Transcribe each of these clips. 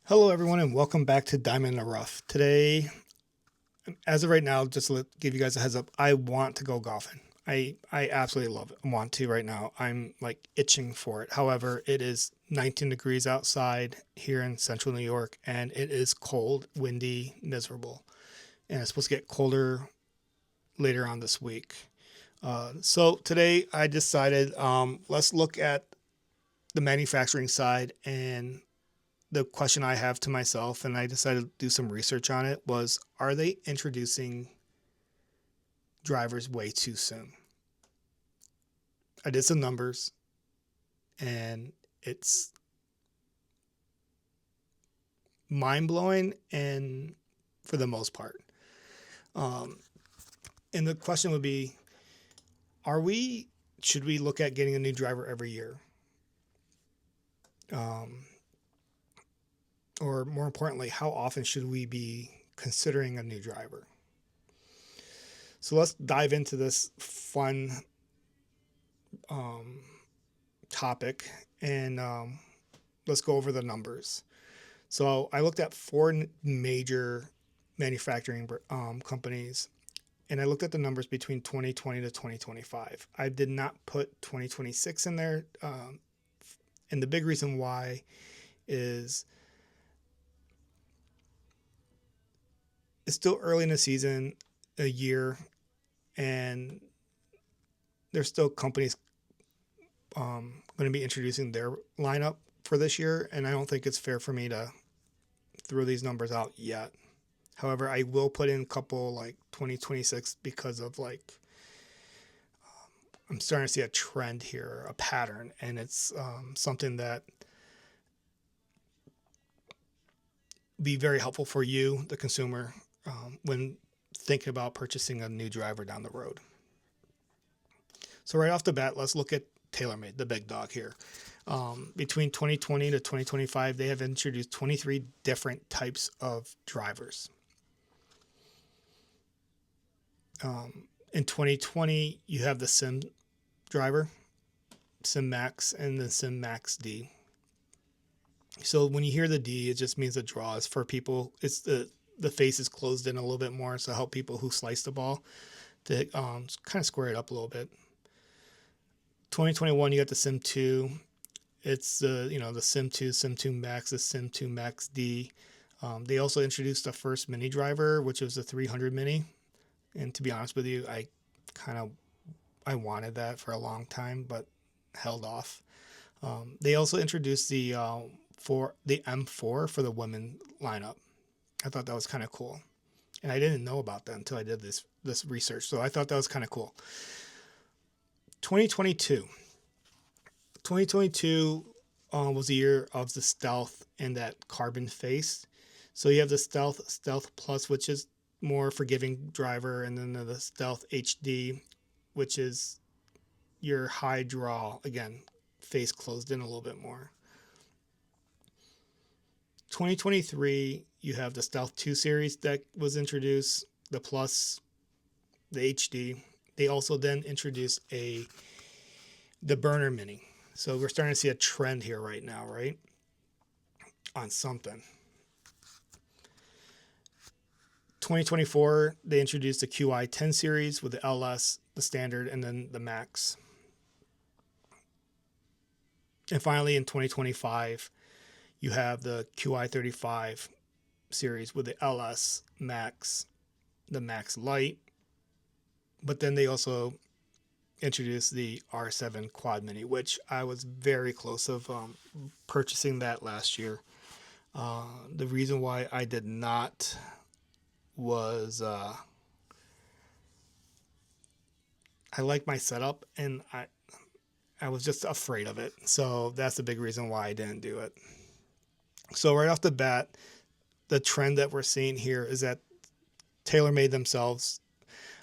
Hello, everyone, and welcome back to Diamond in the Rough. Today, as of right now, just to give you guys a heads up, I want to go golfing. I absolutely love it. I want to right now. I'm like itching for it. However, it is 19 degrees outside here in central New York, and it is cold, windy, miserable. And it's supposed to get colder later on this week. So today, I decided let's look at the manufacturing side, and the question I have to myself, and I decided to do some research on it, was are they introducing drivers way too soon? I did some numbers, and it's mind blowing, and for the most part. Um, and the question would be, are we, should we look at getting a new driver every year? Um, or more importantly, how often should we be considering a new driver? So let's dive into this fun um, topic, and let's go over the numbers. So I looked at four major manufacturing companies, and I looked at the numbers between 2020 to 2025. I did not put 2026 in there, and the big reason why is it's still early in the season, a year, and there's still companies going to be introducing their lineup for this year, and I don't think it's fair for me to throw these numbers out yet. However, I will put in a couple like 2026 because of I'm starting to see a trend here, a pattern, and it's something that be very helpful for you, the consumer, when thinking about purchasing a new driver down the road. So right off the bat, let's look at TaylorMade, the big dog here. Between 2020 to 2025, they have introduced 23 different types of drivers. In 2020, you have the Sim driver, Sim Max, and the Sim Max D. So when you hear the D, it just means the draw is for people. It's the face is closed in a little bit more, so help people who slice the ball to kind of square it up a little bit. 2021, you got the Sim 2. It's the Sim 2, Sim 2 Max, the Sim 2 Max D. They also introduced the first mini driver, which was the 300 mini. And to be honest with you, I wanted that for a long time, but held off. They also introduced the M4 for the women lineup. I thought that was kind of cool, and I didn't know about that until I did this research. So I thought that was kind of cool. 2022. 2022 was the year of the Stealth and that carbon face. So you have the Stealth Plus, which is more forgiving driver, and then the Stealth HD, which is your high draw, again, face closed in a little bit more. 2023, you have the Stealth 2 series that was introduced, the Plus, the HD. They also then introduced the Burner Mini. So we're starting to see a trend here right now, right? On something. 2024, they introduced the QI 10 series with the LS, the standard, and then the Max. And finally, in 2025, you have the QI 35 series with the LS, Max, the Max Lite. But then they also introduced the R7 Quad Mini, which I was very close of purchasing that last year. The reason why I did not was I like my setup, and I was just afraid of it. So that's the big reason why I didn't do it. So right off the bat, the trend that we're seeing here is that TaylorMade themselves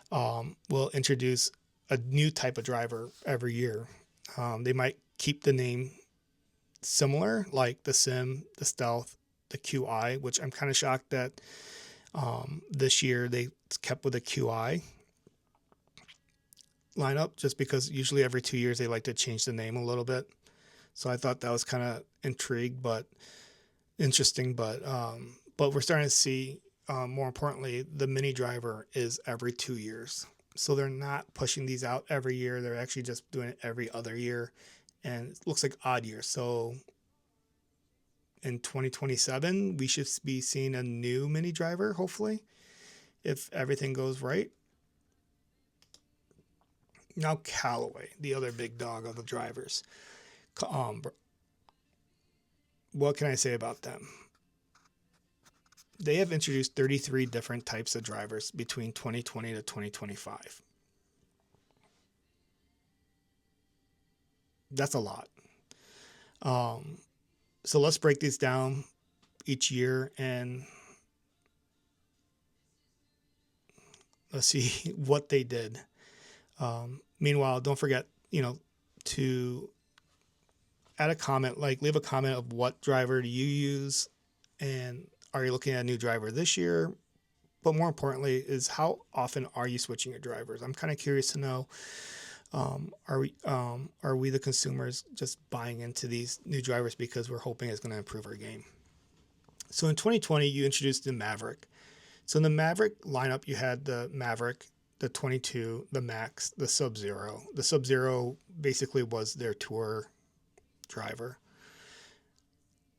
will introduce a new type of driver every year. They might keep the name similar, like the Sim, the Stealth, the QI, which I'm kind of shocked that this year they kept with the QI lineup, just because usually every 2 years they like to change the name a little bit. So I thought that was kind of intrigued, but interesting, but we're starting to see, more importantly, the mini driver is every 2 years. So they're not pushing these out every year. They're actually just doing it every other year, and it looks like odd years. So in 2027, we should be seeing a new mini driver, hopefully, if everything goes right. Now, Callaway, the other big dog of the drivers. What can I say about them? They have introduced 33 different types of drivers between 2020 to 2025. That's a lot. Um, so let's break these down each year and let's see what they did. Meanwhile, don't forget, to add a comment, like leave a comment of what driver do you use and are you looking at a new driver this year? But more importantly, is how often are you switching your drivers? I'm kind of curious to know. Are we the consumers just buying into these new drivers because we're hoping it's going to improve our game? So in 2020, you introduced the Maverick. So in the Maverick lineup, you had the Maverick, the 22, the Max, the Sub Zero. The Sub Zero basically was their tour driver.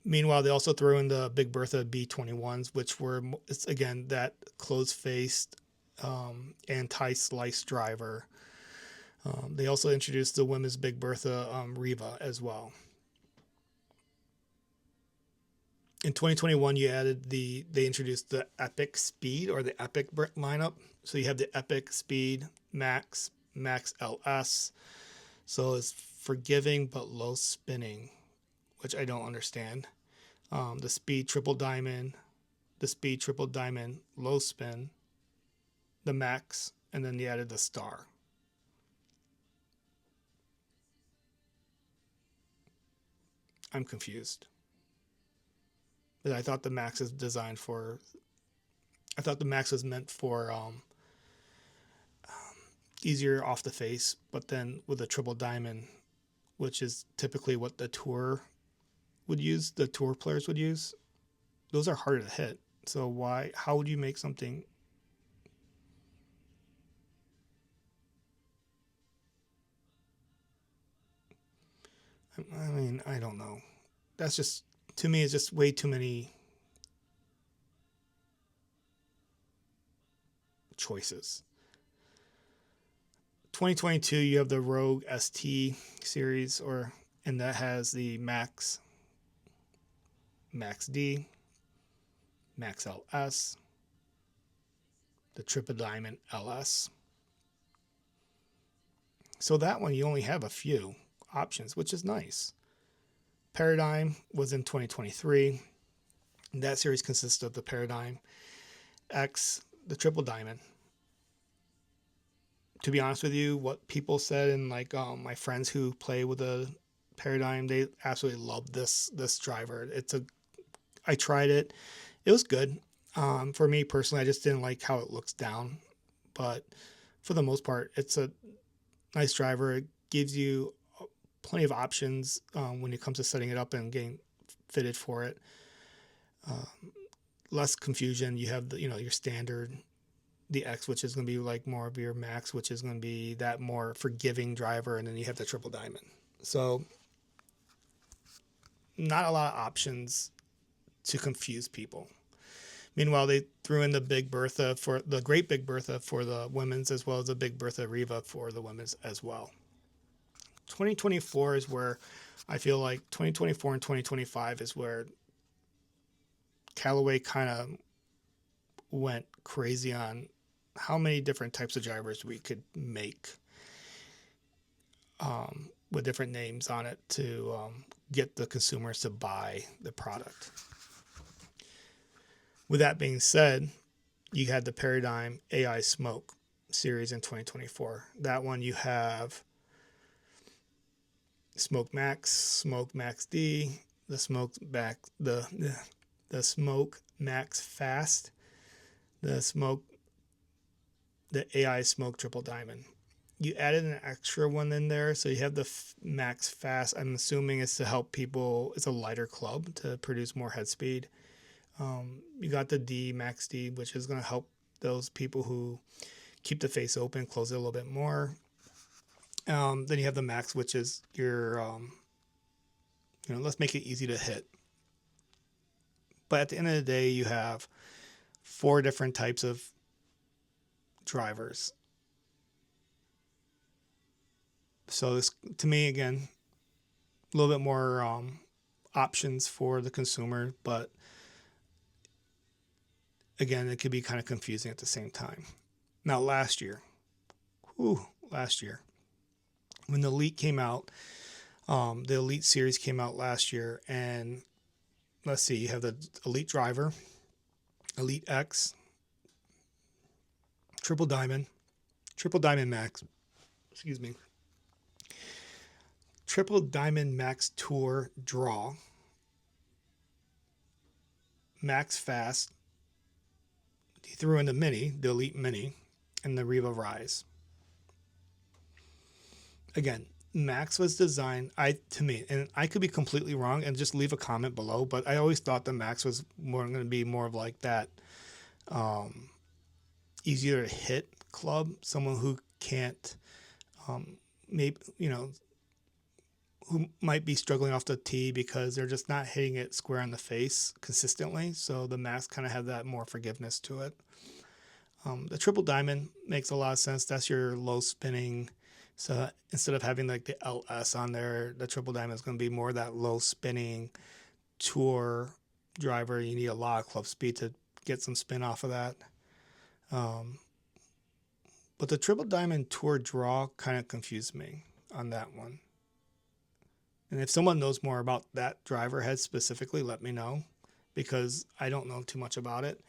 Meanwhile, they also threw in the Big Bertha B21s, which were, it's again, that closed faced, anti slice driver. They also introduced the women's Big Bertha, Riva as well. In 2021, they introduced the Epic Speed or the Epic lineup. So you have the Epic Speed Max, Max LS. So it's forgiving but low spinning, which I don't understand. The Speed Triple Diamond, the Speed Triple Diamond Low Spin, the Max, and then they added the Star. I'm confused. But I thought the Max is designed for. I thought the Max was meant for easier off the face, but then with a triple diamond, which is typically what the tour players would use, those are harder to hit. So how would you make something? I mean, I don't know. That's just, to me, it's just way too many choices. 2022, you have the Rogue ST series, and that has the Max, Max D, Max LS, the Triple Diamond LS. So that one you only have a few options, which is nice. Paradigm was in 2023. That series consists of the Paradigm X, the Triple Diamond. To be honest with you, what people said and like my friends who play with the Paradigm, they absolutely love this driver. I tried it. It was good. For me personally, I just didn't like how it looks down, but for the most part, it's a nice driver. It gives you plenty of options when it comes to setting it up and getting fitted for it. Less confusion. You have your standard, the X, which is going to be like more of your Max, which is going to be that more forgiving driver, and then you have the Triple Diamond. So not a lot of options to confuse people. Meanwhile, they threw in the Big Bertha for the Great Big Bertha for the women's, as well as the Big Bertha Riva for the women's as well. 2024 is where I feel like 2024 and 2025 is where Callaway kind of went crazy on how many different types of drivers we could make with different names on it to get the consumers to buy the product. With that being said, you had the Paradigm AI Smoke series in 2024. That one you have Smoke Max D, the Smoke Max Fast, the AI Smoke Triple Diamond. You added an extra one in there, so you have the max fast. I'm assuming it's to help people. It's a lighter club to produce more head speed. You got the D max D, which is going to help those people who keep the face open, close it a little bit more. Then you have the max, which is your, let's make it easy to hit. But at the end of the day, you have 4 different types of drivers. So this, to me, again, a little bit more options for the consumer, but again, it could be kind of confusing at the same time. Now, last year, when the Elite came out, the Elite series came out last year, and let's see, you have the Elite Driver, Elite X, Triple Diamond Max, excuse me, Triple Diamond Max Tour Draw, Max Fast. He threw in the Mini, the Elite Mini, and the Riva Rise. Again, Max was designed, to me, and I could be completely wrong, and just leave a comment below, but I always thought the Max was more going to be more of like that easier to hit club, someone who can't, maybe, who might be struggling off the tee because they're just not hitting it square on the face consistently. So the Max kind of have that more forgiveness to it. The Triple Diamond makes a lot of sense. That's your low spinning. So instead of having like the LS on there, the Triple Diamond is going to be more that low spinning tour driver. You need a lot of club speed to get some spin off of that. But the Triple Diamond Tour Draw kind of confused me on that one. And if someone knows more about that driver head specifically, let me know, because I don't know too much about it.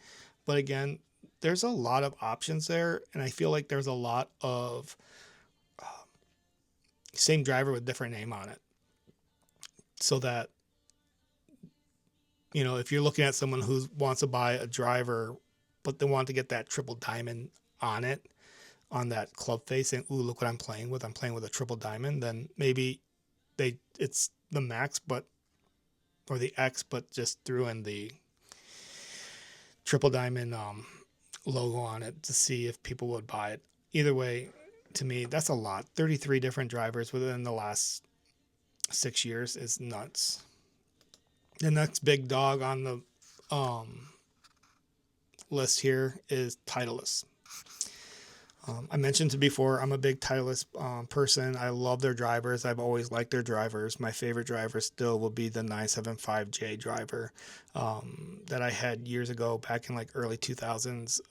But again, there's a lot of options there, and I feel like there's a lot of same driver with different name on it. So that, if you're looking at someone who wants to buy a driver, but they want to get that Triple Diamond on it, on that club face, and ooh, look what I'm playing with. I'm playing with a Triple Diamond. Then maybe it's the Max, or the X, but just threw in the Triple Diamond logo on it to see if people would buy it. Either way, to me, that's a lot. 33 different drivers within the last 6 years is nuts. The next big dog on the list here is Titleist. I mentioned before, I'm a big Titleist person. I love their drivers. I've always liked their drivers. My favorite driver still will be the 975J driver that I had years ago, back in like early 2000s.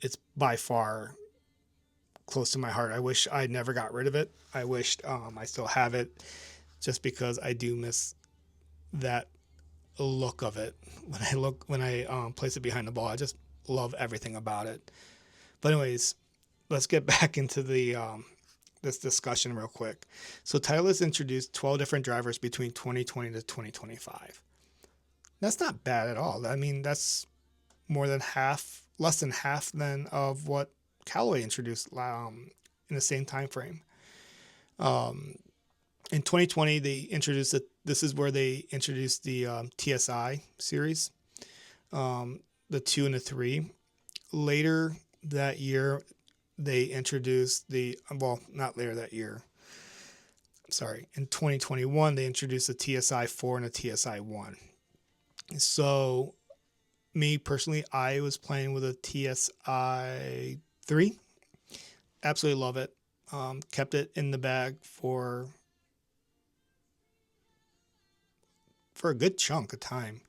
It's by far close to my heart. I wish I never got rid of it. I wished I still have it, just because I do miss that look of it. When I place it behind the ball, I just love everything about it. But anyways, let's get back into the this discussion real quick. So Titleist introduced 12 different drivers between 2020 to 2025. That's not bad at all. I mean, that's less than half then of what Callaway introduced in the same time frame. In 2020, they introduced this is where they introduced the TSI series, the 2 and the 3. Later that year, they introduced not later that year. Sorry. In 2021, they introduced the TSI 4 and the TSI 1. So, me personally, I was playing with a TSI 3. Absolutely love it. Kept it in the bag for a good chunk of time.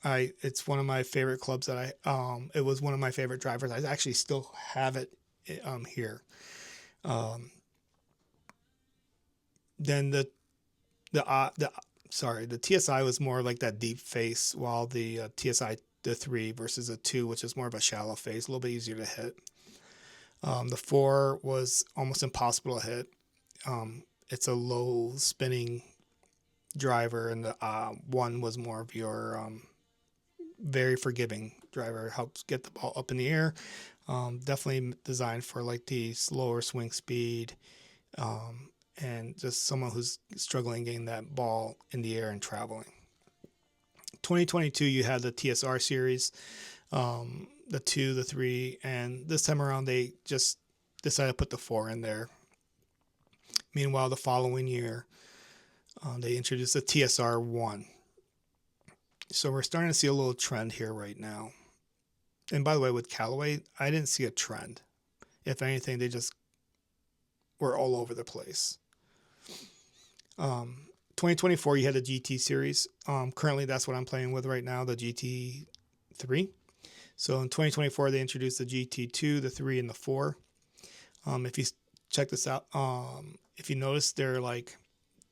It's one of my favorite clubs that it was one of my favorite drivers. I actually still have it here. Then the TSI was more like that deep face, while the TSI the 3 versus a 2, which is more of a shallow face, a little bit easier to hit. The 4 was almost impossible to hit. It's a low spinning driver, and the 1 was more of your very forgiving driver. Helps get the ball up in the air. Definitely designed for like the slower swing speed, and just someone who's struggling getting that ball in the air and traveling. 2022, you had the TSR series, the 2, the 3, and this time around they just decided to put the 4 in there. Meanwhile, the following year, they introduced the TSR 1. So we're starting to see a little trend here right now. And by the way, with Callaway, I didn't see a trend. If anything, they just were all over the place. 2024, you had the GT series. Currently, that's what I'm playing with right now, the GT3. So in 2024, they introduced the GT2, the 3, and the 4. If you check this out, if you notice, they're like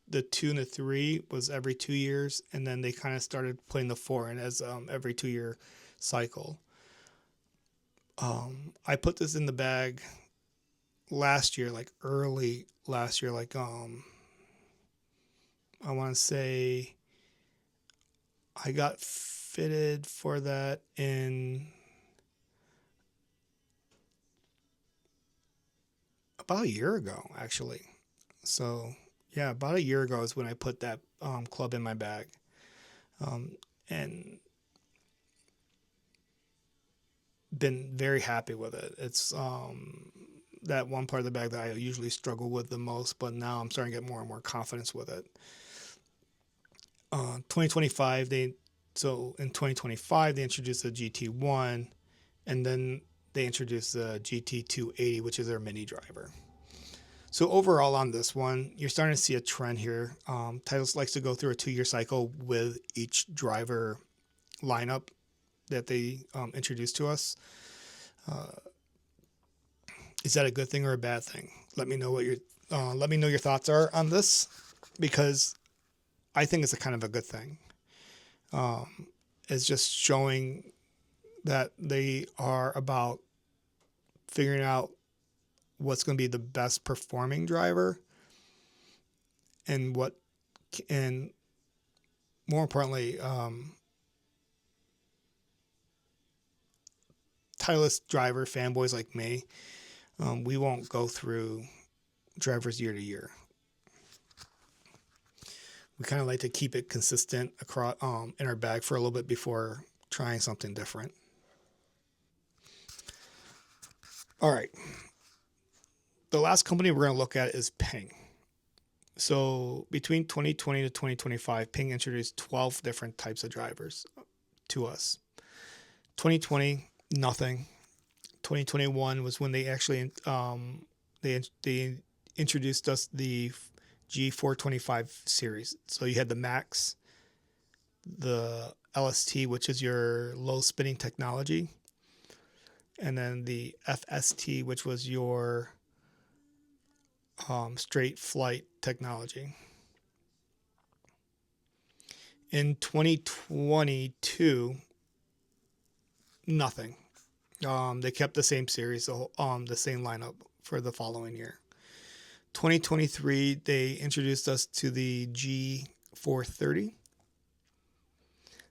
the 2 and the 3 was every 2 years, and then they kind of started putting the 4 in as every 2-year cycle. I put this in the bag last year, like early last year, like I want to say I got fitted for that in about a year ago, actually. So yeah, about a year ago is when I put that club in my bag, and been very happy with it. It's that one part of the bag that I usually struggle with the most, but now I'm starting to get more and more confidence with it. 2025, in 2025 they introduced the GT1, and then they introduced the GT280, which is their mini driver. So overall on this one, you're starting to see a trend here. Titleist likes to go through a 2-year cycle with each driver lineup that they introduce to us. Is that a good thing or a bad thing? Let me know what your thoughts are on this, because I think it's a kind of a good thing. It's just showing that they are about figuring out what's going to be the best performing driver, and more importantly, Titleist driver fanboys like me, we won't go through drivers year to year. We kind of like to keep it consistent across in our bag for a little bit before trying something different. All right. The last company we're going to look at is Ping. So between 2020 to 2025, Ping introduced 12 different types of drivers to us. 2020, nothing. 2021 was when they actually they introduced us the G425 series. So you had the Max, the LST, which is your low spinning technology, and then the FST, which was your straight flight technology. In 2022, nothing. They kept the same series, the same lineup for the following year. 2023, they introduced us to the G430.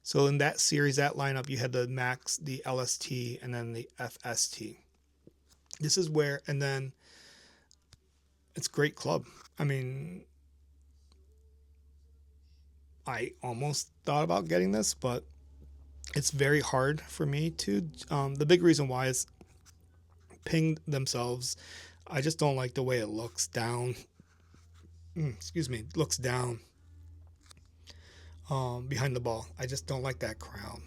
So in that series, that lineup, you had the Max, the LST, and then the FST. This is where, and then it's a great club. I mean, I almost thought about getting this, but it's very hard for me to. The big reason why is Ping themselves. I just don't like the way it looks down. Looks down behind the ball. I just don't like that crown.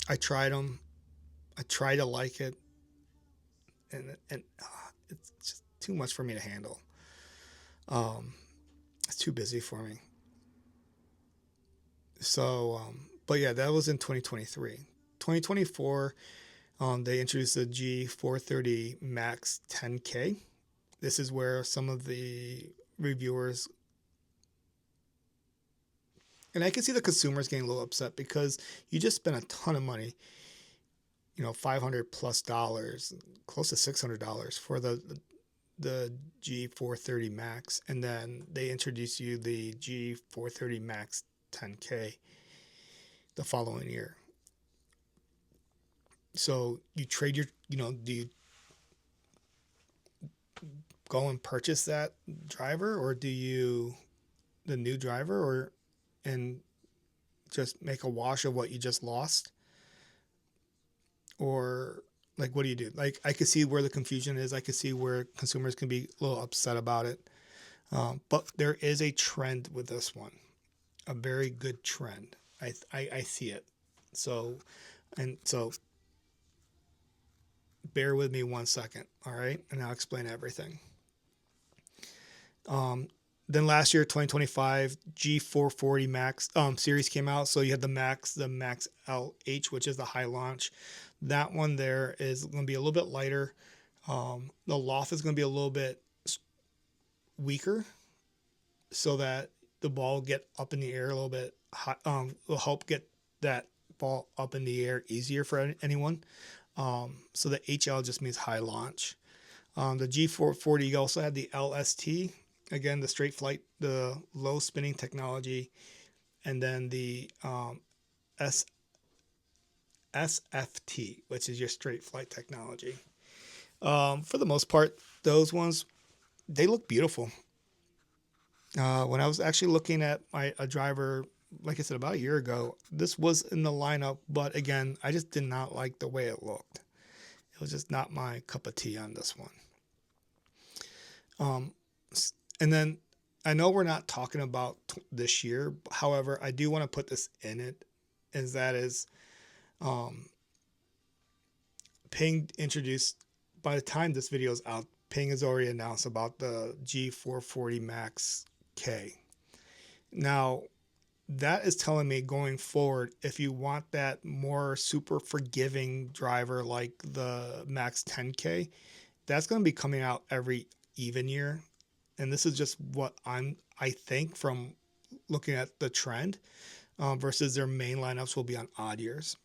I tried them. I try to like it, and it's just too much for me to handle. It's too busy for me. So, but yeah, that was in 2023. 2024, they introduced the G430 Max 10K. This is where some of the reviewers, and I can see the consumers getting a little upset, because you just spent a ton of money, $500+, close to $600 for the G430 Max, and then they introduce you the G430 Max 10K the following year. So you trade your, do you go and purchase that driver, or do you the new driver, or and just make a wash of what you just lost, or like what do you do? Like I could see where the confusion is. I could see where consumers can be a little upset about it. But there is a trend with this one, a very good trend. I see it. So so bear with me 1 second, all right, and I'll explain everything. Um, then last year, 2025, G440 Max series came out. So you had the Max LH, which is the high launch. That one there is going to be a little bit lighter. The loft is going to be a little bit weaker, so that the ball will get up in the air a little bit. Will help get that ball up in the air easier for anyone. So the HL just means high launch. The G440, you also had the LST, again, the straight flight, the low spinning technology, and then the SFT, which is your straight flight technology. For the most part, those ones, they look beautiful. When I was actually looking at a driver, like I said, about a year ago, this was in the lineup, but again, I just did not like the way it looked. It was just not my cup of tea on this one. Um, and then I know we're not talking about this year. However, I do want to put this in it, as that is, um, Ping introduced. By the time this video is out, Ping has already announced about the G440 Max K. Now, that is telling me going forward, if you want that more super forgiving driver like the Max 10K, that's going to be coming out every even year. And this is just what I think from looking at the trend, versus their main lineups will be on odd years.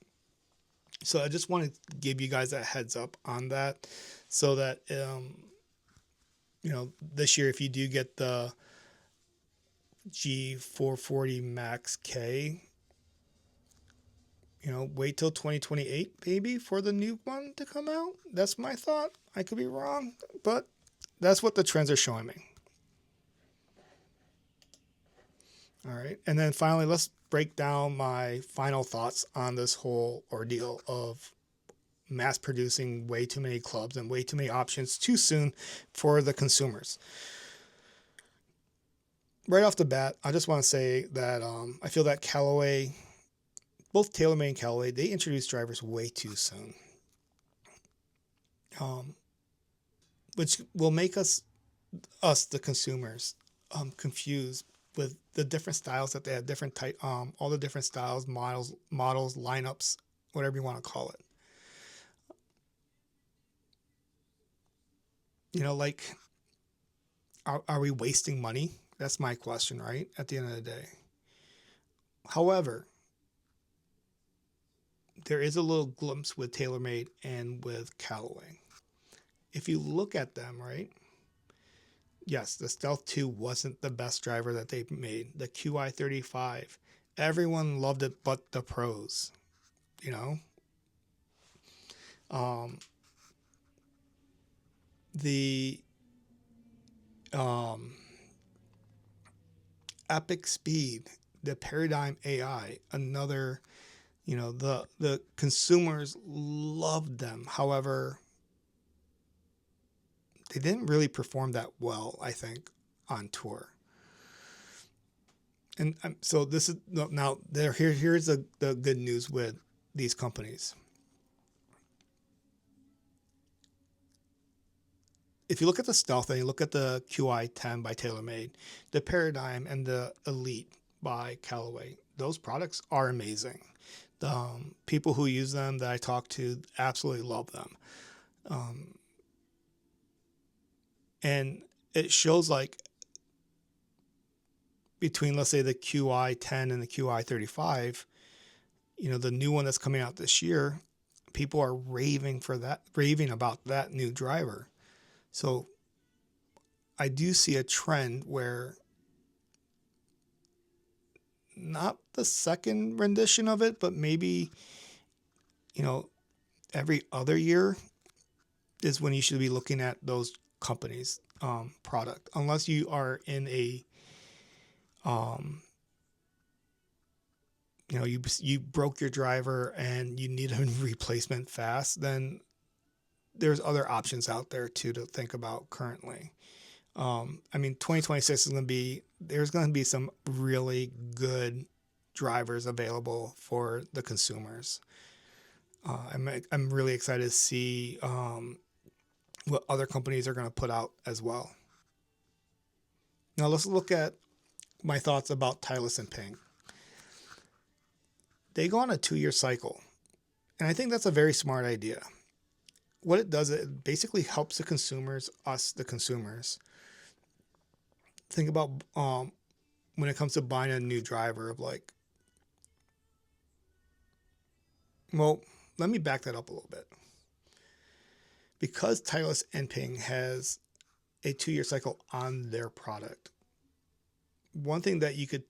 So I just want to give you guys a heads up on that, so that this year, if you do get the G440 Max K, wait till 2028 maybe for the new one to come out. That's my thought. I could be wrong, but that's what the trends are showing me. All right. And then finally, let's break down my final thoughts on this whole ordeal of mass producing way too many clubs and way too many options too soon for the consumers. Right off the bat, I just want to say that I feel that Callaway, both TaylorMade and Callaway, they introduced drivers way too soon, which will make us the consumers, confused with the different styles that they have, different type, all the different styles, models, lineups, whatever you want to call it. Like, are we wasting money? That's my question, right? At the end of the day. However, there is a little glimpse with TaylorMade and with Callaway. If you look at them, right? Yes, the Stealth 2 wasn't the best driver that they made. The QI35, everyone loved it but the pros, you know? The Epic Speed, the Paradigm AI, another, the consumers loved them. However, they didn't really perform that well, I think, on tour. And so this is now there. Here's the good news with these companies. If you look at the Stealth and you look at the QI10 by TaylorMade, the Paradigm and the Elite by Callaway, those products are amazing. The people who use them that I talk to absolutely love them. And it shows, like, between, let's say, the QI10 and the QI35, the new one that's coming out this year, people are raving about that new driver. So I do see a trend where, not the second rendition of it, but maybe, every other year is when you should be looking at those companies' product, unless you are in a um, you broke your driver and you need a replacement fast, then there's other options out there too to think about currently. I mean, 2026 is going to be, there's going to be some really good drivers available for the consumers. I'm really excited to see what other companies are going to put out as well. Now let's look at my thoughts about Titleist and Ping. They go on a 2-year cycle, and I think that's a very smart idea. What it does, it basically helps the consumers, us, the consumers, think about when it comes to buying a new driver of like, well, let me back that up a little bit. Because Titleist and Ping has a 2-year cycle on their product, one thing that you could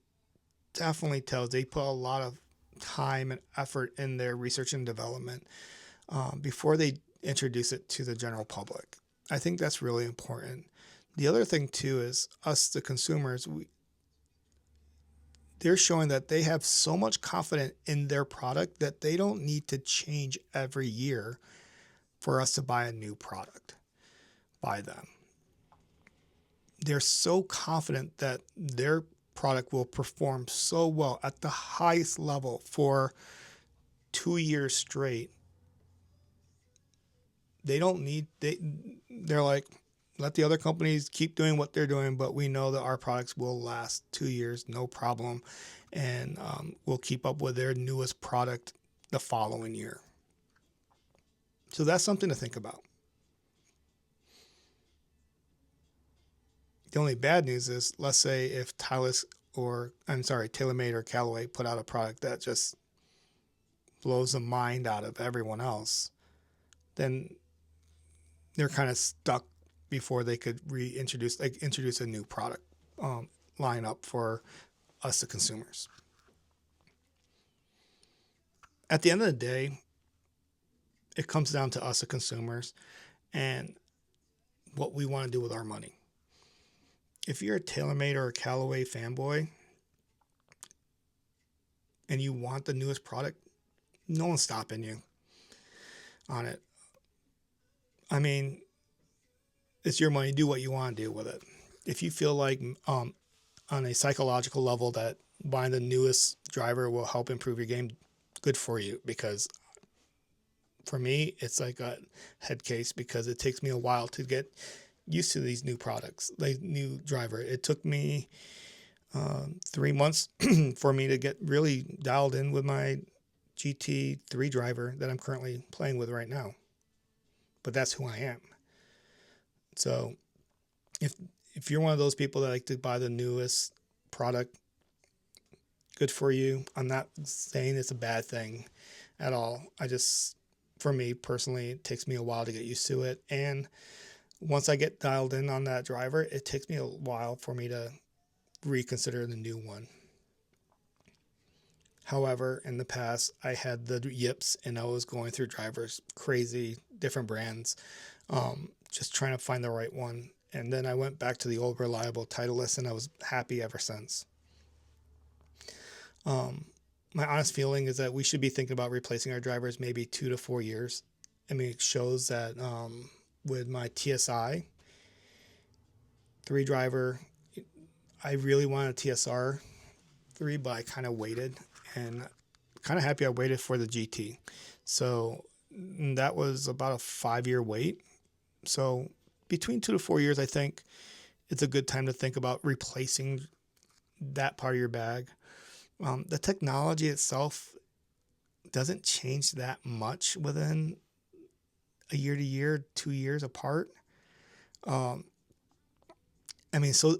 definitely tell is they put a lot of time and effort in their research and development before they introduce it to the general public. I think that's really important. The other thing too is us, the consumers, they're showing that they have so much confidence in their product that they don't need to change every year for us to buy a new product by them. They're so confident that their product will perform so well at the highest level for 2 years straight. They're like, let the other companies keep doing what they're doing, but we know that our products will last 2 years, no problem, and we'll keep up with their newest product the following year. So that's something to think about. The only bad news is, let's say if TaylorMade or Callaway put out a product that just blows the mind out of everyone else, then they're kind of stuck before they could introduce a new product lineup for us, the consumers. At the end of the day, it comes down to us, the consumers, and what we want to do with our money. If you're a TaylorMade or a Callaway fanboy and you want the newest product, no one's stopping you on it. I mean, it's your money. Do what you want to do with it. If you feel like on a psychological level that buying the newest driver will help improve your game, good for you. Because for me, it's like a head case because it takes me a while to get used to these new products, like new driver. It took me 3 months for me to get really dialed in with my GT3 driver that I'm currently playing with right now. But that's who I am. So if you're one of those people that like to buy the newest product, good for you. I'm not saying it's a bad thing at all. For me personally, it takes me a while to get used to it. And once I get dialed in on that driver, it takes me a while for me to reconsider the new one. However, in the past, I had the yips and I was going through drivers, crazy, different brands, just trying to find the right one. And then I went back to the old reliable Titleist and I was happy ever since. My honest feeling is that we should be thinking about replacing our drivers maybe 2 to 4 years. I mean, it shows that with my TSI 3 driver, I really wanted a TSR 3, but I kind of waited, and kind of happy I waited for the GT. So that was about a 5-year wait. So between 2 to 4 years, I think it's a good time to think about replacing that part of your bag. The technology itself doesn't change that much within a year to year, 2 years apart. So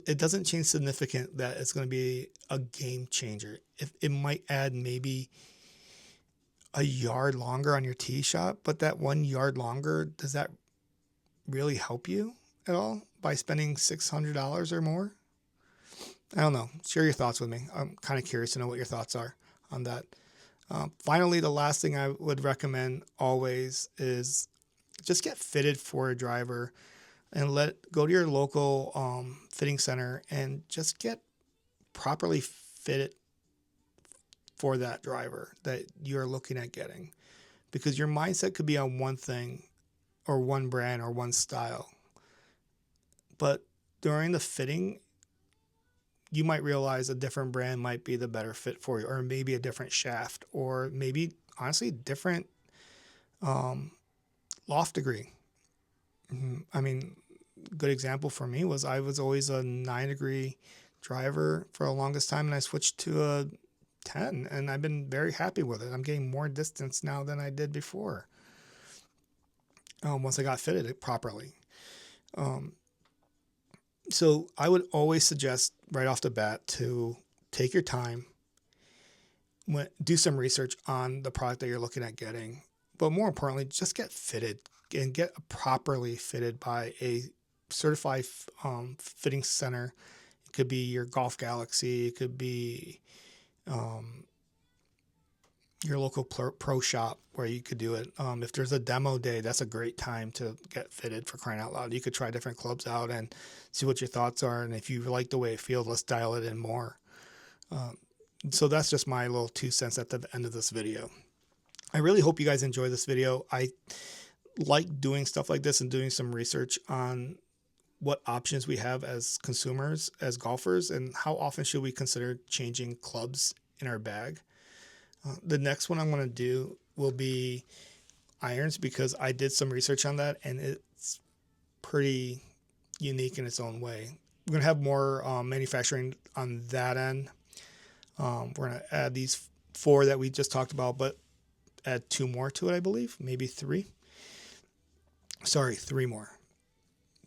it doesn't change significant that it's going to be a game changer. If it might add maybe a yard longer on your tee shot, but that 1 yard longer, does that really help you at all by spending $600 or more? I don't know. Share your thoughts with me. I'm kind of curious to know what your thoughts are on that. Finally, the last thing I would recommend always is just get fitted for a driver and go to your local fitting center and just get properly fitted for that driver that you're looking at getting, because your mindset could be on one thing or one brand or one style, but during the fitting you might realize a different brand might be the better fit for you, or maybe a different shaft, or maybe honestly different um, loft degree. I mean, good example for me was I was always a 9-degree driver for the longest time, and I switched to a 10, and I've been very happy with it. I'm getting more distance now than I did before. Once I got fitted properly. Um, so I would always suggest right off the bat to take your time, do some research on the product that you're looking at getting, but more importantly, just get fitted and get properly fitted by a certified fitting center. It could be your Golf Galaxy, it could be um, your local pro shop where you could do it. If there's a demo day, that's a great time to get fitted, for crying out loud. You could try different clubs out and see what your thoughts are. And if you like the way it feels, let's dial it in more. So that's just my little 2 cents at the end of this video. I really hope you guys enjoy this video. I like doing stuff like this and doing some research on what options we have as consumers, as golfers, and how often should we consider changing clubs in our bag. The next one I'm going to do will be irons, because I did some research on that and it's pretty unique in its own way. We're going to have more manufacturing on that end. We're going to add these 4 that we just talked about, but add 2 more to it, I believe, maybe 3. Sorry, 3 more.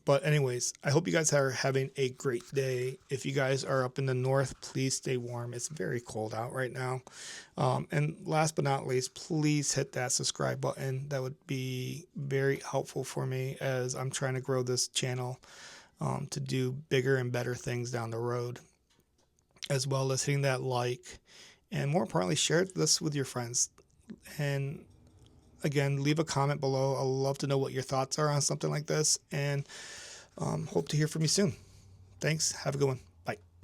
But anyways, I hope you guys are having a great day. If you guys are up in the north, please stay warm. It's very cold out right now. And last but not least, please hit that subscribe button. That would be very helpful for me as I'm trying to grow this channel to do bigger and better things down the road, as well as hitting that like, and more importantly, share this with your friends. And again, leave a comment below. I'd love to know what your thoughts are on something like this, and hope to hear from you soon. Thanks. Have a good one.